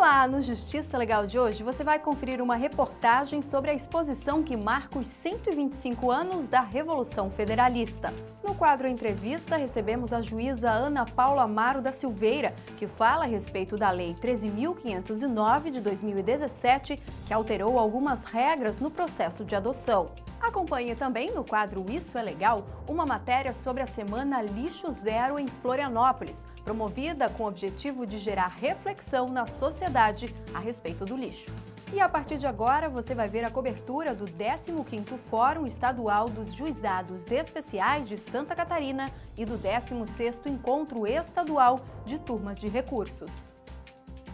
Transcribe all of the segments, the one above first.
Olá! No Justiça Legal de hoje, você vai conferir uma reportagem sobre a exposição que marca os 125 anos da Revolução Federalista. No quadro Entrevista, recebemos a juíza Ana Paula Amaro da Silveira, que fala a respeito da Lei 13.509 de 2017, que alterou algumas regras no processo de adoção. Acompanhe também no quadro Isso é Legal, uma matéria sobre a Semana Lixo Zero em Florianópolis, promovida com o objetivo de gerar reflexão na sociedade a respeito do lixo. E a partir de agora, você vai ver a cobertura do 15º Fórum Estadual dos Juizados Especiais de Santa Catarina e do 16º Encontro Estadual de Turmas de Recursos.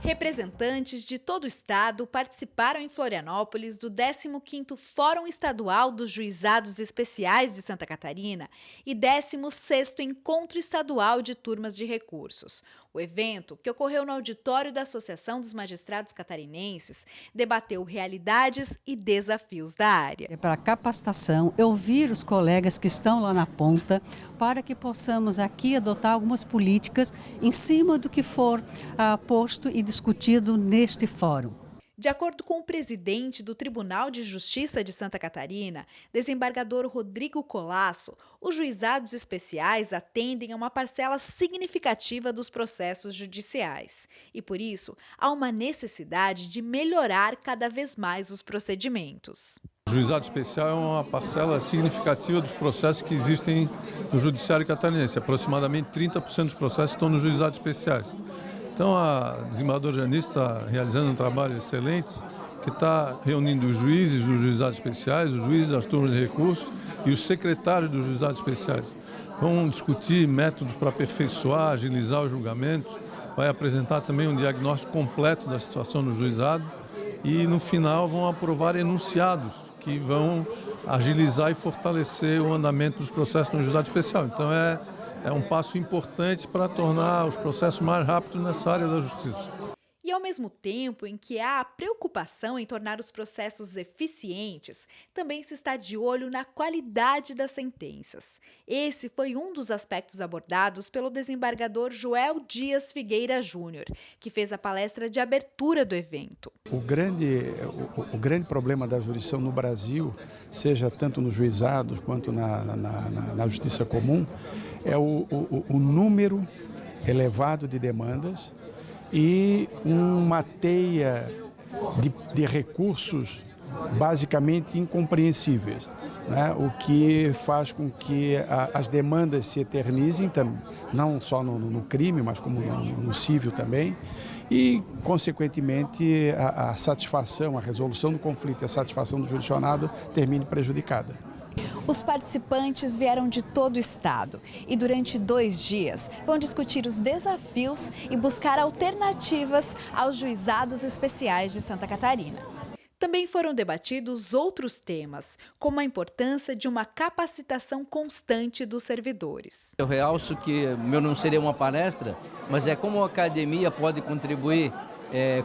Representantes de todo o estado participaram em Florianópolis do 15º Fórum Estadual dos Juizados Especiais de Santa Catarina e 16º Encontro Estadual de Turmas de Recursos. O evento, que ocorreu no auditório da Associação dos Magistrados Catarinenses, debateu realidades e desafios da área. É para capacitação, ouvir os colegas que estão lá na ponta, para que possamos aqui adotar algumas políticas em cima do que for posto e discutido neste fórum. De acordo com o presidente do Tribunal de Justiça de Santa Catarina, desembargador Rodrigo Colasso, os juizados especiais atendem a uma parcela significativa dos processos judiciais. E, por isso, há uma necessidade de melhorar cada vez mais os procedimentos. O juizado especial é uma parcela significativa dos processos que existem no judiciário catarinense. Aproximadamente 30% dos processos estão nos juizados especiais. Então, a desembargadora Janice está realizando um trabalho excelente, que está reunindo os juízes dos juizados especiais, os juízes das turmas de recursos e os secretários dos juizados especiais. Vão discutir métodos para aperfeiçoar, agilizar os julgamentos, vai apresentar também um diagnóstico completo da situação do juizado e, no final, vão aprovar enunciados que vão agilizar e fortalecer o andamento dos processos no juizado especial. Então, é um passo importante para tornar os processos mais rápidos nessa área da justiça. E ao mesmo tempo em que há a preocupação em tornar os processos eficientes, também se está de olho na qualidade das sentenças. Esse foi um dos aspectos abordados pelo desembargador Joel Dias Figueira Júnior, que fez a palestra de abertura do evento. O grande problema da jurisdição no Brasil, seja tanto nos juizados quanto na justiça comum, é o número elevado de demandas e uma teia de recursos basicamente incompreensíveis, né? O que faz com que as demandas se eternizem, não só no crime, mas como no civil também, e, consequentemente, a satisfação, a resolução do conflito e a satisfação do jurisdicionado termine prejudicada. Os participantes vieram de todo o estado e durante 2 dias vão discutir os desafios e buscar alternativas aos juizados especiais de Santa Catarina. Também foram debatidos outros temas, como a importância de uma capacitação constante dos servidores. Eu realço que meu não seria uma palestra, mas é como a academia pode contribuir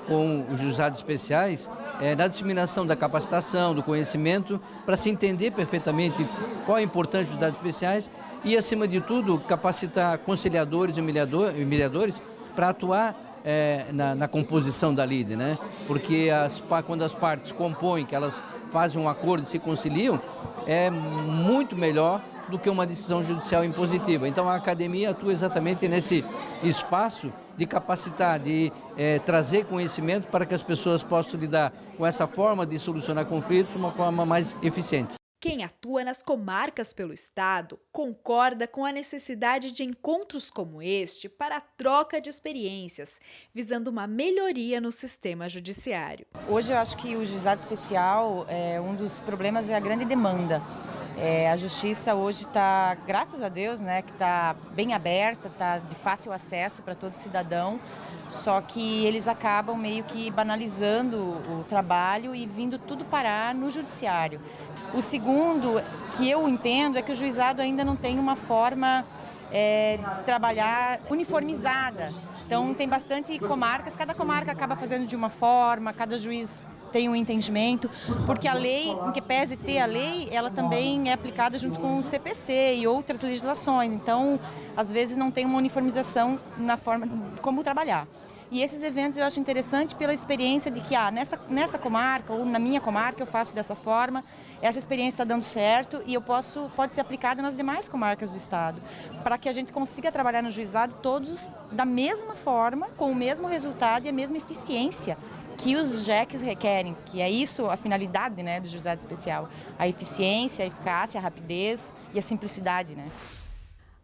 com os juizados especiais na disseminação da capacitação, do conhecimento, para se entender perfeitamente qual é a importância dos juizados especiais e, acima de tudo, capacitar conciliadores e mediadores para atuar na composição da lide, né? Porque quando as partes compõem, que elas fazem um acordo e se conciliam, é muito melhor do que uma decisão judicial impositiva. Então a academia atua exatamente nesse espaço de capacitar, de trazer conhecimento para que as pessoas possam lidar com essa forma de solucionar conflitos de uma forma mais eficiente. Quem atua nas comarcas pelo estado concorda com a necessidade de encontros como este para a troca de experiências, visando uma melhoria no sistema judiciário. Hoje eu acho que o juizado especial, um dos problemas é a grande demanda. A justiça hoje está, graças a Deus, né, que está bem aberta, está de fácil acesso para todo cidadão, só que eles acabam meio que banalizando o trabalho e vindo tudo parar no judiciário. O segundo que eu entendo é que o juizado ainda não tem uma forma de se trabalhar uniformizada. Então tem bastante comarcas, cada comarca acaba fazendo de uma forma, cada juiz tem um entendimento, porque a lei, em que pese ter a lei, ela também é aplicada junto com o CPC e outras legislações. Então, às vezes não tem uma uniformização na forma como trabalhar. E esses eventos eu acho interessante pela experiência de que nessa comarca ou na minha comarca eu faço dessa forma, essa experiência está dando certo e pode ser aplicada nas demais comarcas do estado, para que a gente consiga trabalhar no juizado todos da mesma forma, com o mesmo resultado e a mesma eficiência que os JECs requerem, que é isso a finalidade, né, do juizado especial, a eficiência, a eficácia, a rapidez e a simplicidade, né?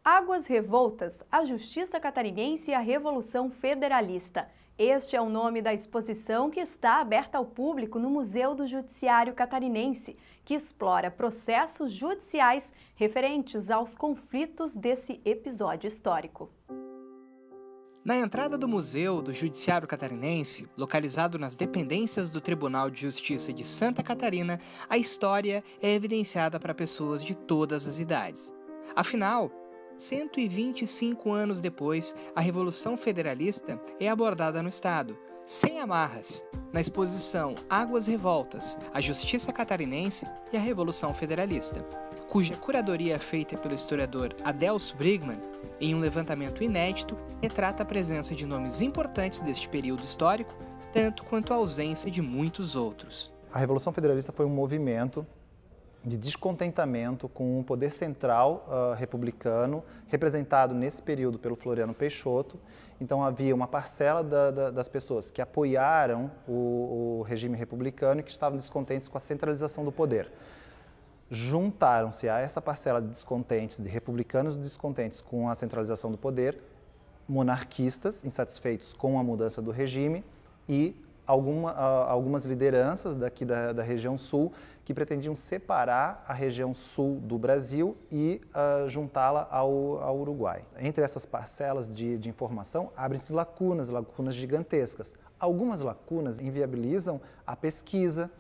Águas Revoltas, a Justiça Catarinense e a Revolução Federalista. Este é o nome da exposição que está aberta ao público no Museu do Judiciário Catarinense, que explora processos judiciais referentes aos conflitos desse episódio histórico. Na entrada do Museu do Judiciário Catarinense, localizado nas dependências do Tribunal de Justiça de Santa Catarina, a história é evidenciada para pessoas de todas as idades. Afinal, 125 anos depois, a Revolução Federalista é abordada no Estado, sem amarras, na exposição Águas Revoltas, a Justiça Catarinense e a Revolução Federalista, cuja curadoria é feita pelo historiador Adelso Brigman, em um levantamento inédito, retrata a presença de nomes importantes deste período histórico, tanto quanto a ausência de muitos outros. A Revolução Federalista foi um movimento de descontentamento com o poder central republicano, representado nesse período pelo Floriano Peixoto. Então havia uma parcela das pessoas que apoiaram o regime republicano e que estavam descontentes com a centralização do poder. Juntaram-se a essa parcela de descontentes, de republicanos descontentes com a centralização do poder, monarquistas insatisfeitos com a mudança do regime e algumas lideranças daqui da região sul que pretendiam separar a região sul do Brasil e juntá-la ao Uruguai. Entre essas parcelas de informação, abrem-se lacunas gigantescas. Algumas lacunas inviabilizam a pesquisa,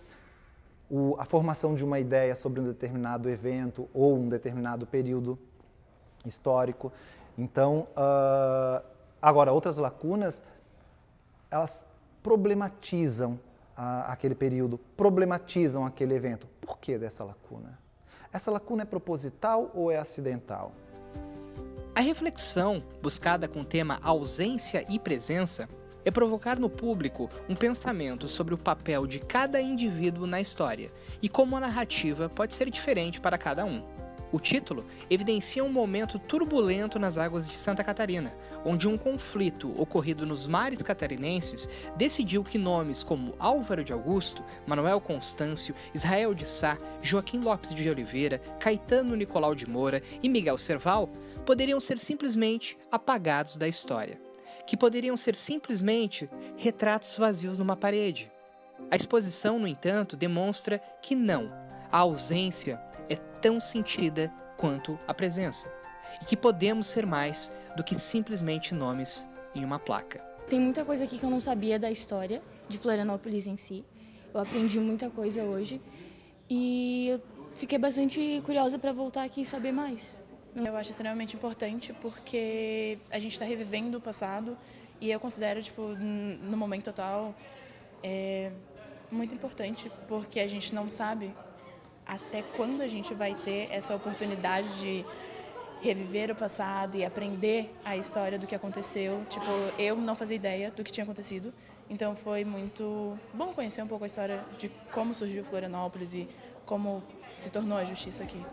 a formação de uma ideia sobre um determinado evento ou um determinado período histórico. Então, agora, outras lacunas, elas problematizam aquele período, problematizam aquele evento. Por que dessa lacuna? Essa lacuna é proposital ou é acidental? A reflexão, buscada com o tema ausência e presença, é provocar no público um pensamento sobre o papel de cada indivíduo na história e como a narrativa pode ser diferente para cada um. O título evidencia um momento turbulento nas águas de Santa Catarina, onde um conflito ocorrido nos mares catarinenses decidiu que nomes como Álvaro de Augusto, Manuel Constâncio, Israel de Sá, Joaquim Lopes de Oliveira, Caetano Nicolau de Moura e Miguel Serval poderiam ser simplesmente apagados da história, que poderiam ser simplesmente retratos vazios numa parede. A exposição, no entanto, demonstra que não, a ausência é tão sentida quanto a presença, e que podemos ser mais do que simplesmente nomes em uma placa. Tem muita coisa aqui que eu não sabia da história de Florianópolis em si. Eu aprendi muita coisa hoje e eu fiquei bastante curiosa para voltar aqui e saber mais. Eu acho extremamente importante porque a gente está revivendo o passado e eu considero, no momento atual, muito importante porque a gente não sabe até quando a gente vai ter essa oportunidade de reviver o passado e aprender a história do que aconteceu. Eu não fazia ideia do que tinha acontecido, então foi muito bom conhecer um pouco a história de como surgiu Florianópolis e como se tornou a justiça aqui.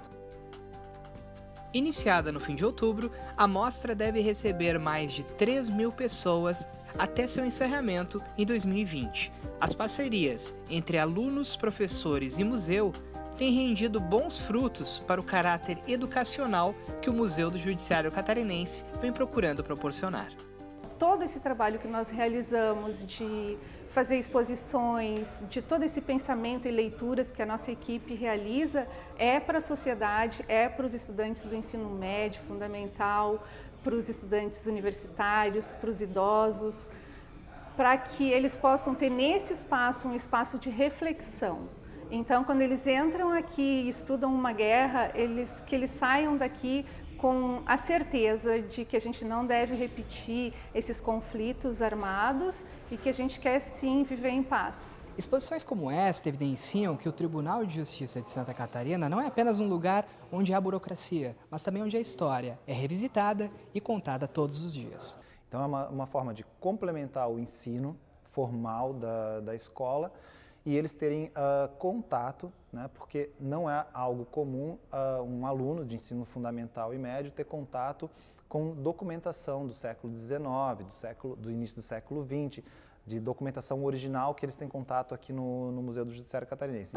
Iniciada no fim de outubro, a mostra deve receber mais de 3.000 pessoas até seu encerramento em 2020. As parcerias entre alunos, professores e museu têm rendido bons frutos para o caráter educacional que o Museu do Judiciário Catarinense vem procurando proporcionar. Todo esse trabalho que nós realizamos de fazer exposições, de todo esse pensamento e leituras que a nossa equipe realiza é para a sociedade, é para os estudantes do ensino médio, fundamental, para os estudantes universitários, para os idosos, para que eles possam ter nesse espaço um espaço de reflexão. Então, quando eles entram aqui e estudam uma guerra, que eles saiam daqui com a certeza de que a gente não deve repetir esses conflitos armados e que a gente quer sim viver em paz. Exposições como esta evidenciam que o Tribunal de Justiça de Santa Catarina não é apenas um lugar onde há burocracia, mas também onde a história é revisitada e contada todos os dias. Então é uma forma de complementar o ensino formal da escola e eles terem contato, né, porque não é algo comum um aluno de ensino fundamental e médio ter contato com documentação do século XIX, do início do século XX, de documentação original que eles têm contato aqui no Museu do Judiciário Catarinense.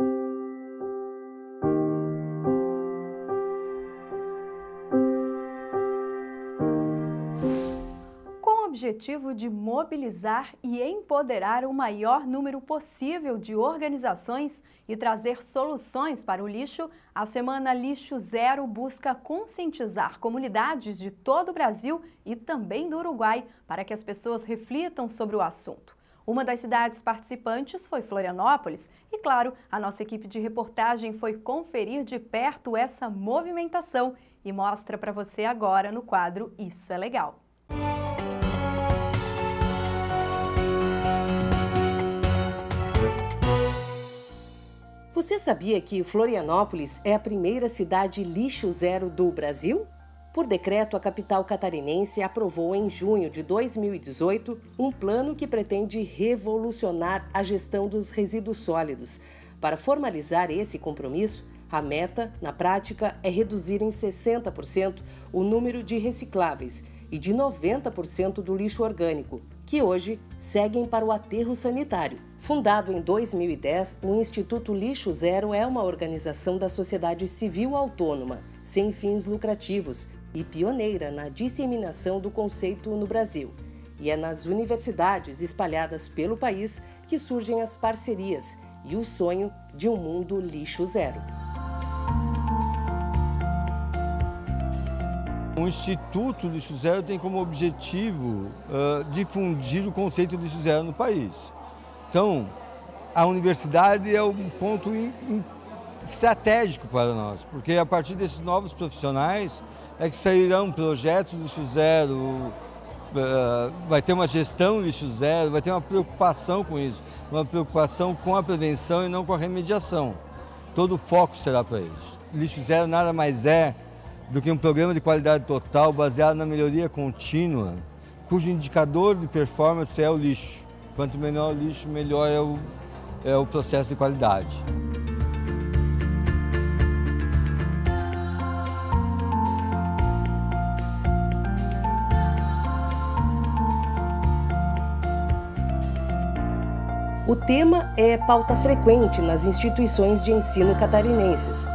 Com o objetivo de mobilizar e empoderar o maior número possível de organizações e trazer soluções para o lixo, a Semana Lixo Zero busca conscientizar comunidades de todo o Brasil e também do Uruguai para que as pessoas reflitam sobre o assunto. Uma das cidades participantes foi Florianópolis e, claro, a nossa equipe de reportagem foi conferir de perto essa movimentação e mostra para você agora no quadro Isso é Legal. Você sabia que Florianópolis é a primeira cidade lixo zero do Brasil? Por decreto, a capital catarinense aprovou em junho de 2018 um plano que pretende revolucionar a gestão dos resíduos sólidos. Para formalizar esse compromisso, a meta, na prática, é reduzir em 60% o número de recicláveis e de 90% do lixo orgânico, que hoje seguem para o aterro sanitário. Fundado em 2010, o Instituto Lixo Zero é uma organização da sociedade civil autônoma, sem fins lucrativos, e pioneira na disseminação do conceito no Brasil. E é nas universidades espalhadas pelo país que surgem as parcerias e o sonho de um mundo lixo zero. O Instituto Lixo Zero tem como objetivo difundir o conceito de lixo zero no país. Então, a universidade é um ponto estratégico para nós, porque a partir desses novos profissionais é que sairão projetos lixo zero, vai ter uma gestão lixo zero, vai ter uma preocupação com isso, uma preocupação com a prevenção e não com a remediação. Todo o foco será para isso. Lixo zero nada mais é do que um programa de qualidade total baseado na melhoria contínua, cujo indicador de performance é o lixo. Quanto menor o lixo, melhor é o processo de qualidade. O tema é pauta frequente nas instituições de ensino catarinenses.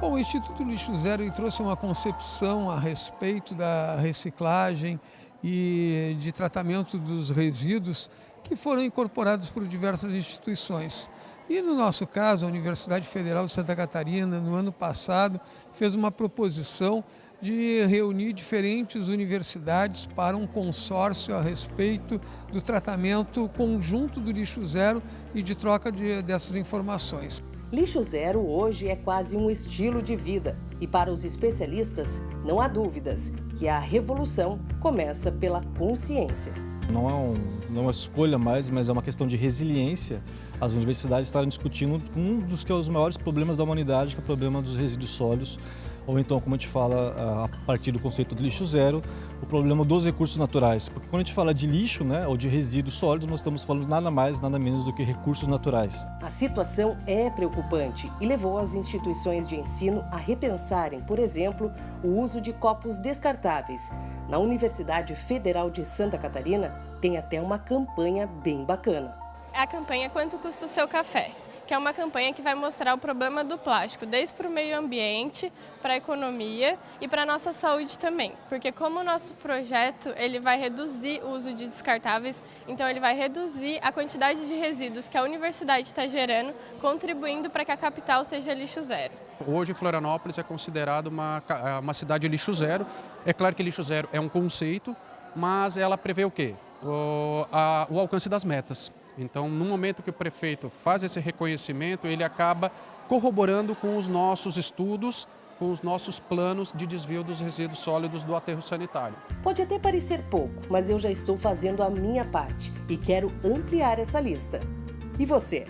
Bom, o Instituto Lixo Zero trouxe uma concepção a respeito da reciclagem e de tratamento dos resíduos que foram incorporados por diversas instituições. E no nosso caso, a Universidade Federal de Santa Catarina, no ano passado, fez uma proposição de reunir diferentes universidades para um consórcio a respeito do tratamento conjunto do lixo zero e de troca dessas informações. Lixo zero hoje é quase um estilo de vida e para os especialistas não há dúvidas que a revolução começa pela consciência. Não é uma escolha mais, mas é uma questão de resiliência. As universidades estarem discutindo um dos que é os maiores problemas da humanidade, que é o problema dos resíduos sólidos, ou então, como a gente fala a partir do conceito do lixo zero, o problema dos recursos naturais. Porque quando a gente fala de lixo, né, ou de resíduos sólidos, nós estamos falando nada mais, nada menos do que recursos naturais. A situação é preocupante e levou as instituições de ensino a repensarem, por exemplo, o uso de copos descartáveis. Na Universidade Federal de Santa Catarina, tem até uma campanha bem bacana. É a campanha Quanto Custa o Seu Café? Que é uma campanha que vai mostrar o problema do plástico, desde para o meio ambiente, para a economia e para a nossa saúde também. Porque como o nosso projeto ele vai reduzir o uso de descartáveis, então ele vai reduzir a quantidade de resíduos que a universidade está gerando, contribuindo para que a capital seja lixo zero. Hoje Florianópolis é considerada uma cidade lixo zero. É claro que lixo zero é um conceito, mas ela prevê o quê? O alcance das metas. Então, no momento que o prefeito faz esse reconhecimento, ele acaba corroborando com os nossos estudos, com os nossos planos de desvio dos resíduos sólidos do aterro sanitário. Pode até parecer pouco, mas eu já estou fazendo a minha parte e quero ampliar essa lista. E você?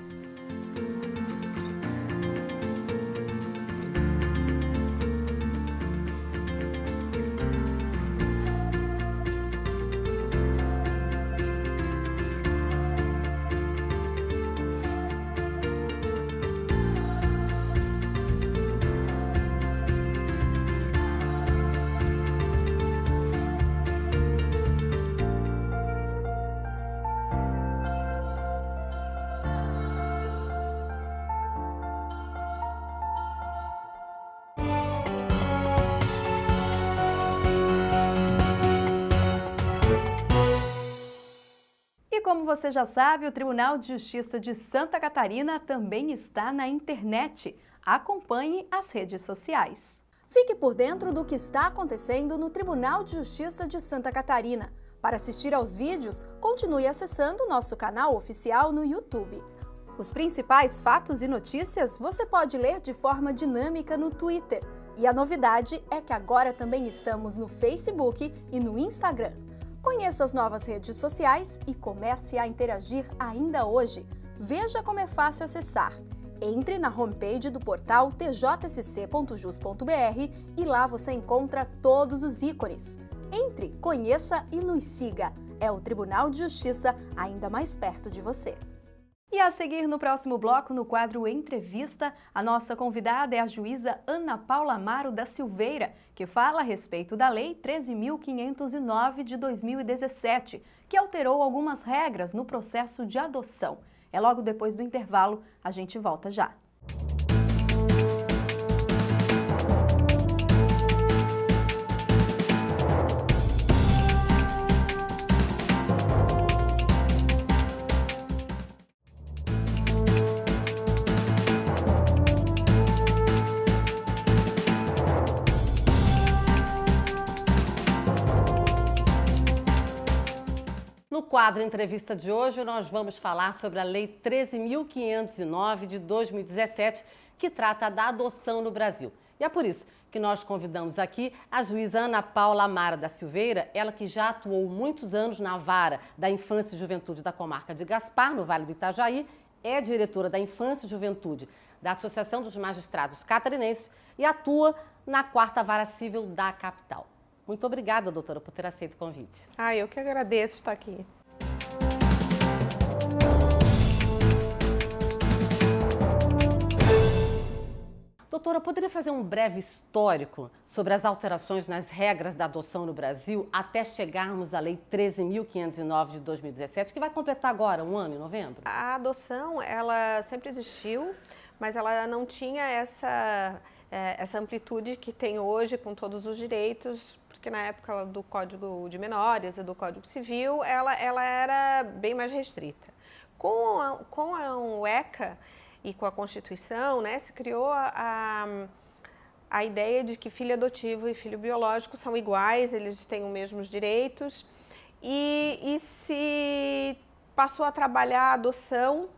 como você já sabe, o Tribunal de Justiça de Santa Catarina também está na internet. Acompanhe as redes sociais. Fique por dentro do que está acontecendo no Tribunal de Justiça de Santa Catarina. Para assistir aos vídeos, continue acessando o nosso canal oficial no YouTube. Os principais fatos e notícias você pode ler de forma dinâmica no Twitter. E a novidade é que agora também estamos no Facebook e no Instagram. Conheça as novas redes sociais e comece a interagir ainda hoje. Veja como é fácil acessar. Entre na homepage do portal tjsc.jus.br e lá você encontra todos os ícones. Entre, conheça e nos siga. É o Tribunal de Justiça ainda mais perto de você. E a seguir no próximo bloco, no quadro Entrevista, a nossa convidada é a juíza Ana Paula Amaro da Silveira, que fala a respeito da Lei 13.509 de 2017, que alterou algumas regras no processo de adoção. É logo depois do intervalo, a gente volta já. No quadro Entrevista de hoje, nós vamos falar sobre a Lei 13.509 de 2017, que trata da adoção no Brasil. E é por isso que nós convidamos aqui a juíza Ana Paula Amaro da Silveira, ela que já atuou muitos anos na Vara da Infância e Juventude da comarca de Gaspar, no Vale do Itajaí, é diretora da Infância e Juventude da Associação dos Magistrados Catarinenses e atua na 4ª Vara Civil da capital. Muito obrigada, doutora, por ter aceito o convite. Eu que agradeço estar aqui. Doutora, poderia fazer um breve histórico sobre as alterações nas regras da adoção no Brasil até chegarmos à Lei 13.509 de 2017, que vai completar agora, um ano, em novembro? A adoção, ela sempre existiu, mas ela não tinha essa amplitude que tem hoje com todos os direitos, porque na época do Código de Menores e do Código Civil, ela era bem mais restrita. Com o ECA e com a Constituição, né, se criou a ideia de que filho adotivo e filho biológico são iguais, eles têm os mesmos direitos, e se passou a trabalhar a adoção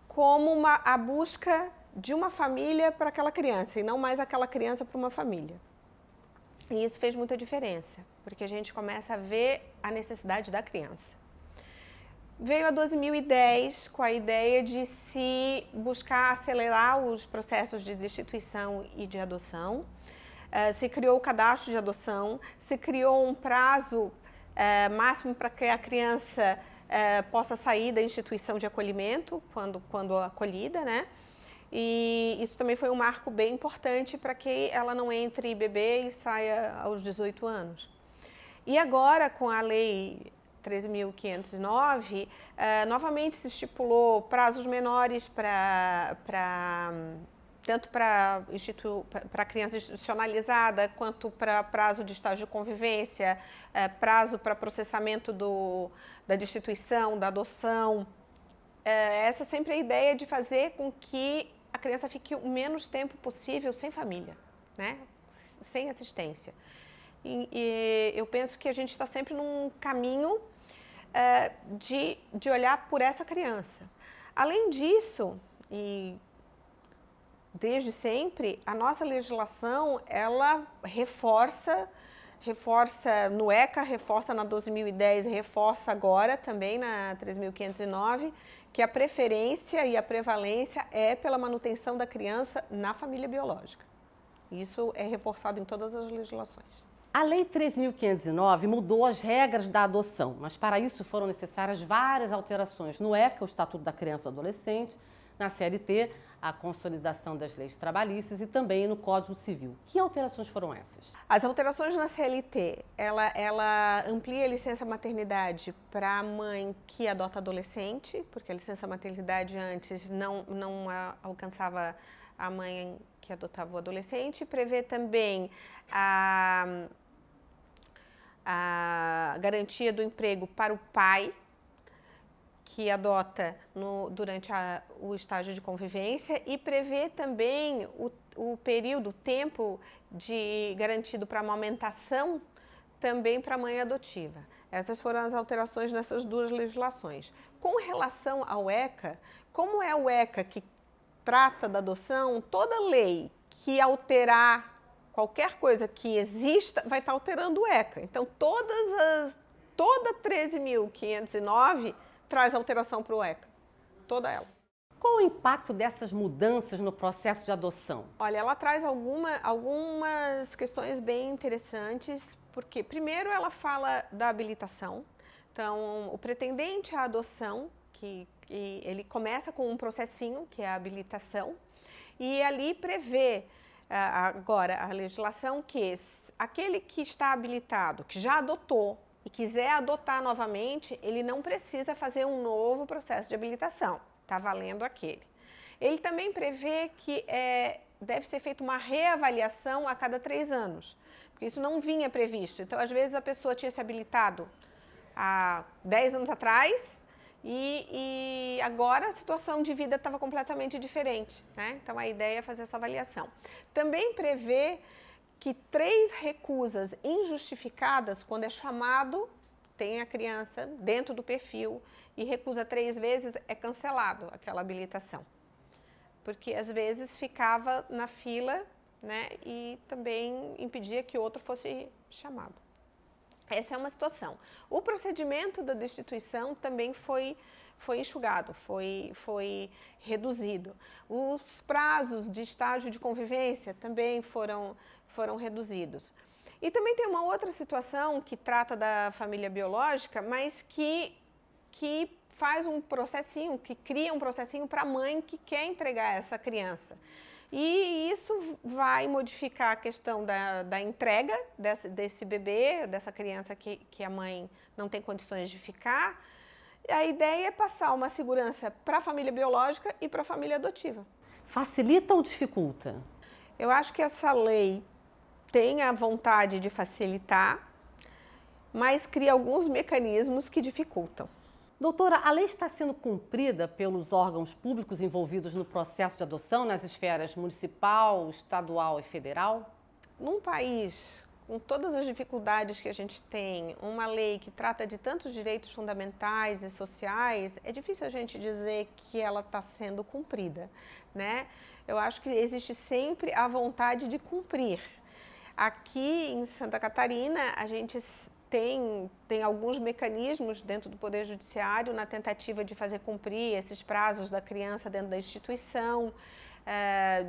como a busca de uma família para aquela criança, e não mais aquela criança para uma família. E isso fez muita diferença, porque a gente começa a ver a necessidade da criança. Veio a 2010 com a ideia de se buscar acelerar os processos de destituição e de adoção. Se criou o cadastro de adoção, se criou um prazo máximo para que a criança possa sair da instituição de acolhimento, quando acolhida, né? E isso também foi um marco bem importante para que ela não entre bebê e saia aos 18 anos. E agora, com a Lei 13.509, novamente se estipulou prazos menores tanto para a criança institucionalizada, quanto para prazo de estágio de convivência, prazo para processamento da destituição, da adoção. Essa sempre é a ideia de fazer com que a criança fique o menos tempo possível sem família, né? Sem assistência. E eu penso que a gente está sempre num caminho de olhar por essa criança. Além disso, e desde sempre, a nossa legislação, ela reforça no ECA, reforça na 2010, reforça agora também na 13.509, que a preferência e a prevalência é pela manutenção da criança na família biológica. Isso é reforçado em todas as legislações. A Lei 13.509 mudou as regras da adoção, mas para isso foram necessárias várias alterações no ECA, o Estatuto da Criança e do Adolescente, na CLT, a consolidação das leis trabalhistas e também no Código Civil. Que alterações foram essas? As alterações na CLT, ela amplia a licença maternidade para a mãe que adota adolescente, porque a licença maternidade antes não alcançava a mãe que adotava o adolescente. Prevê também a garantia do emprego para o pai, que adota durante o estágio de convivência e prevê também o período, o tempo garantido para amamentação também para a mãe adotiva. Essas foram as alterações nessas duas legislações. Com relação ao ECA, como é o ECA que trata da adoção, toda lei que alterar qualquer coisa que exista vai estar alterando o ECA. Então, toda 13.509 traz alteração para o ECA, toda ela. Qual o impacto dessas mudanças no processo de adoção? Olha, ela traz algumas questões bem interessantes, porque primeiro ela fala da habilitação. Então, o pretendente à adoção, que ele começa com um processinho, que é a habilitação, e ali prevê agora a legislação que aquele que está habilitado, que já adotou e quiser adotar novamente, ele não precisa fazer um novo processo de habilitação, está valendo aquele. Ele também prevê que deve ser feita uma reavaliação a cada 3 anos, porque isso não vinha previsto. Então, às vezes, a pessoa tinha se habilitado há 10 anos atrás, e agora a situação de vida estava completamente diferente, né? Então, a ideia é fazer essa avaliação. Também prevê que 3 recusas injustificadas, quando é chamado, tem a criança dentro do perfil, e recusa 3 vezes, é cancelado aquela habilitação. Porque, às vezes, ficava na fila, né? E também impedia que outro fosse chamado. Essa é uma situação. O procedimento da destituição também foi enxugado, foi reduzido. Os prazos de estágio de convivência também foram reduzidos. E também tem uma outra situação que trata da família biológica, mas que faz um processinho, que cria um processinho para a mãe que quer entregar essa criança. E isso vai modificar a questão da entrega desse bebê, dessa criança que a mãe não tem condições de ficar. A ideia é passar uma segurança para a família biológica e para a família adotiva. Facilita ou dificulta? Eu acho que essa lei tem a vontade de facilitar, mas cria alguns mecanismos que dificultam. Doutora, a lei está sendo cumprida pelos órgãos públicos envolvidos no processo de adoção nas esferas municipal, estadual e federal? Num país com todas as dificuldades que a gente tem, uma lei que trata de tantos direitos fundamentais e sociais, é difícil a gente dizer que ela está sendo cumprida, né? Eu acho que existe sempre a vontade de cumprir. Aqui em Santa Catarina, a gente tem alguns mecanismos dentro do Poder Judiciário na tentativa de fazer cumprir esses prazos da criança dentro da instituição,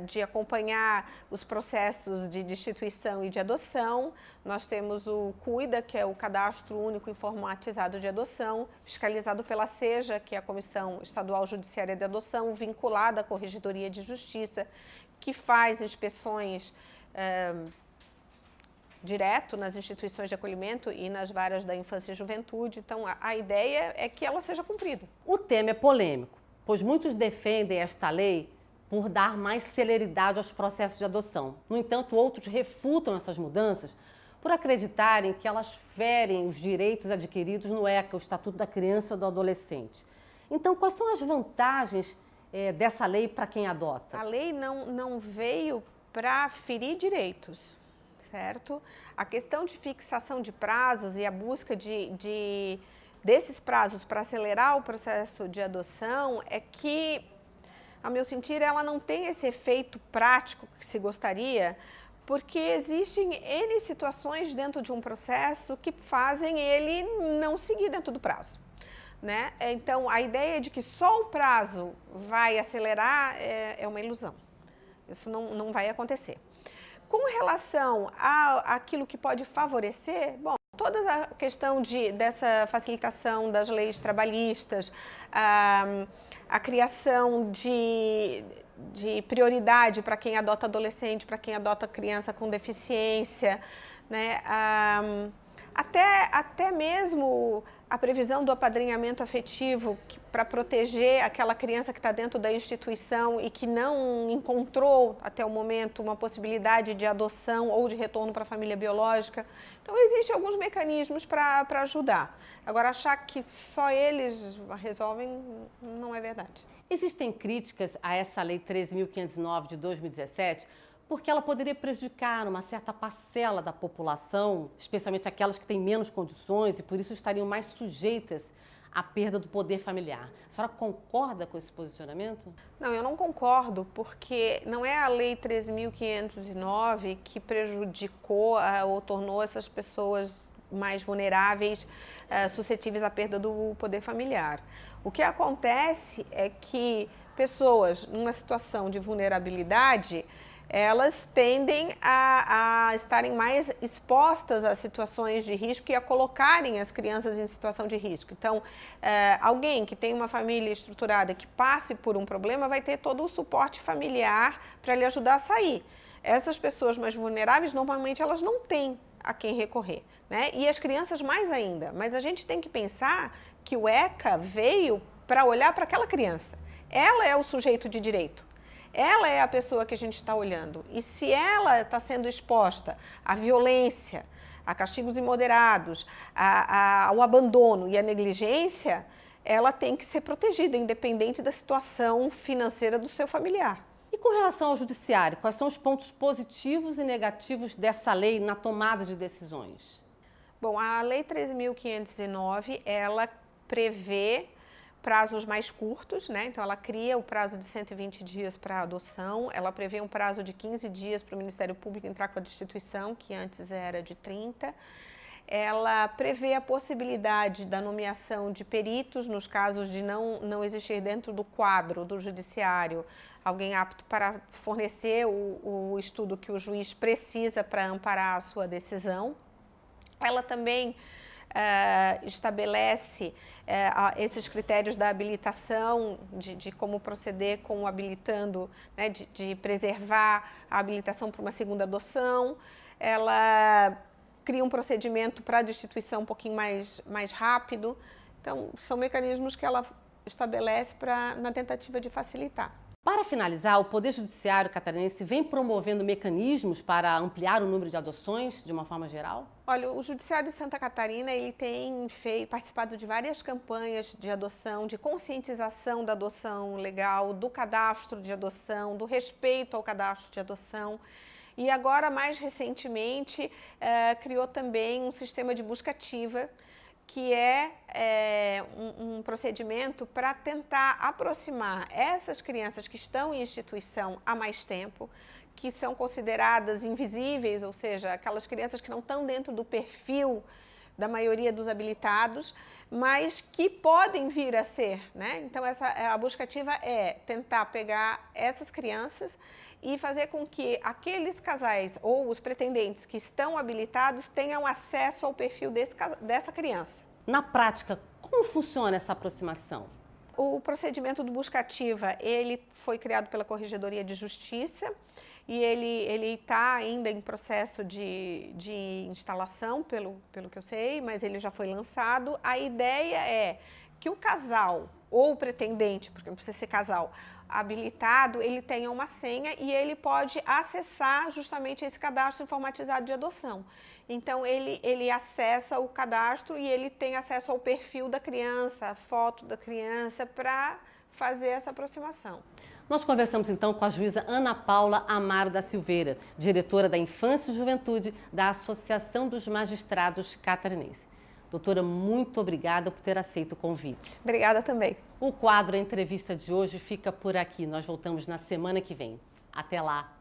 de acompanhar os processos de destituição e de adoção. Nós temos o CUIDA, que é o Cadastro Único Informatizado de Adoção, fiscalizado pela SEJA, que é a Comissão Estadual Judiciária de Adoção, vinculada à Corregedoria de Justiça, que faz inspeções direto nas instituições de acolhimento e nas varas da infância e juventude. Então, a ideia é que ela seja cumprida. O tema é polêmico, pois muitos defendem esta lei por dar mais celeridade aos processos de adoção. No entanto, outros refutam essas mudanças por acreditarem que elas ferem os direitos adquiridos no ECA, o Estatuto da Criança e do Adolescente. Então, quais são as vantagens dessa lei para quem adota? A lei não veio para ferir direitos. Certo? A questão de fixação de prazos e a busca desses prazos para acelerar o processo de adoção é que, a meu sentir, ela não tem esse efeito prático que se gostaria, porque existem N situações dentro de um processo que fazem ele não seguir dentro do prazo, né? Então, a ideia de que só o prazo vai acelerar é uma ilusão. Isso não vai acontecer. Com relação àquilo que pode favorecer, bom, toda a questão dessa facilitação das leis trabalhistas, a criação de prioridade para quem adota adolescente, para quem adota criança com deficiência, né? Até mesmo a previsão do apadrinhamento afetivo para proteger aquela criança que está dentro da instituição e que não encontrou até o momento uma possibilidade de adoção ou de retorno para a família biológica. Então, existem alguns mecanismos para ajudar. Agora, achar que só eles resolvem não é verdade. Existem críticas a essa Lei 13.509 de 2017 porque ela poderia prejudicar uma certa parcela da população, especialmente aquelas que têm menos condições e por isso estariam mais sujeitas à perda do poder familiar. A senhora concorda com esse posicionamento? Não, eu não concordo, porque não é a Lei 13.509 que prejudicou ou tornou essas pessoas mais vulneráveis, suscetíveis à perda do poder familiar. O que acontece é que pessoas numa situação de vulnerabilidade, elas tendem a estarem mais expostas a situações de risco e a colocarem as crianças em situação de risco. Então, alguém que tem uma família estruturada que passe por um problema vai ter todo o suporte familiar para lhe ajudar a sair. Essas pessoas mais vulneráveis, normalmente, elas não têm a quem recorrer, né? E as crianças mais ainda. Mas a gente tem que pensar que o ECA veio para olhar para aquela criança. Ela é o sujeito de direito. Ela é a pessoa que a gente está olhando. E se ela está sendo exposta à violência, a castigos imoderados, ao abandono e à negligência, ela tem que ser protegida, independente da situação financeira do seu familiar. E com relação ao judiciário, quais são os pontos positivos e negativos dessa lei na tomada de decisões? Bom, a Lei 13.509, ela prevê prazos mais curtos, né? Então, ela cria o prazo de 120 dias para adoção, ela prevê um prazo de 15 dias para o Ministério Público entrar com a destituição, que antes era de 30. Ela prevê a possibilidade da nomeação de peritos nos casos de não existir dentro do quadro do judiciário alguém apto para fornecer o estudo que o juiz precisa para amparar a sua decisão. Ela também estabelece esses critérios da habilitação, de como proceder com o habilitando, né, de preservar a habilitação para uma segunda adoção. Ela cria um procedimento para a destituição um pouquinho mais rápido. Então, são mecanismos que ela estabelece na tentativa de facilitar. Para finalizar, o Poder Judiciário catarinense vem promovendo mecanismos para ampliar o número de adoções de uma forma geral? Olha, o Judiciário de Santa Catarina ele tem participado de várias campanhas de adoção, de conscientização da adoção legal, do cadastro de adoção, do respeito ao cadastro de adoção. E agora, mais recentemente, criou também um sistema de busca ativa, que é um procedimento para tentar aproximar essas crianças que estão em instituição há mais tempo, que são consideradas invisíveis, ou seja, aquelas crianças que não estão dentro do perfil da maioria dos habilitados, mas que podem vir a ser, né? Então, a busca ativa é tentar pegar essas crianças e fazer com que aqueles casais ou os pretendentes que estão habilitados tenham acesso ao perfil dessa criança. Na prática, como funciona essa aproximação? O procedimento do busca ativa, ele foi criado pela Corregedoria de Justiça e ele está ainda em processo de instalação, pelo que eu sei, mas ele já foi lançado. A ideia é que o casal ou o pretendente, porque não precisa ser casal, habilitado, ele tenha uma senha e ele pode acessar justamente esse cadastro informatizado de adoção. Então, ele acessa o cadastro e ele tem acesso ao perfil da criança, a foto da criança, para fazer essa aproximação. Nós conversamos então com a juíza Ana Paula Amaro da Silveira, diretora da Infância e Juventude da Associação dos Magistrados Catarinenses. Doutora, muito obrigada por ter aceito o convite. Obrigada também. O quadro A Entrevista de hoje fica por aqui. Nós voltamos na semana que vem. Até lá!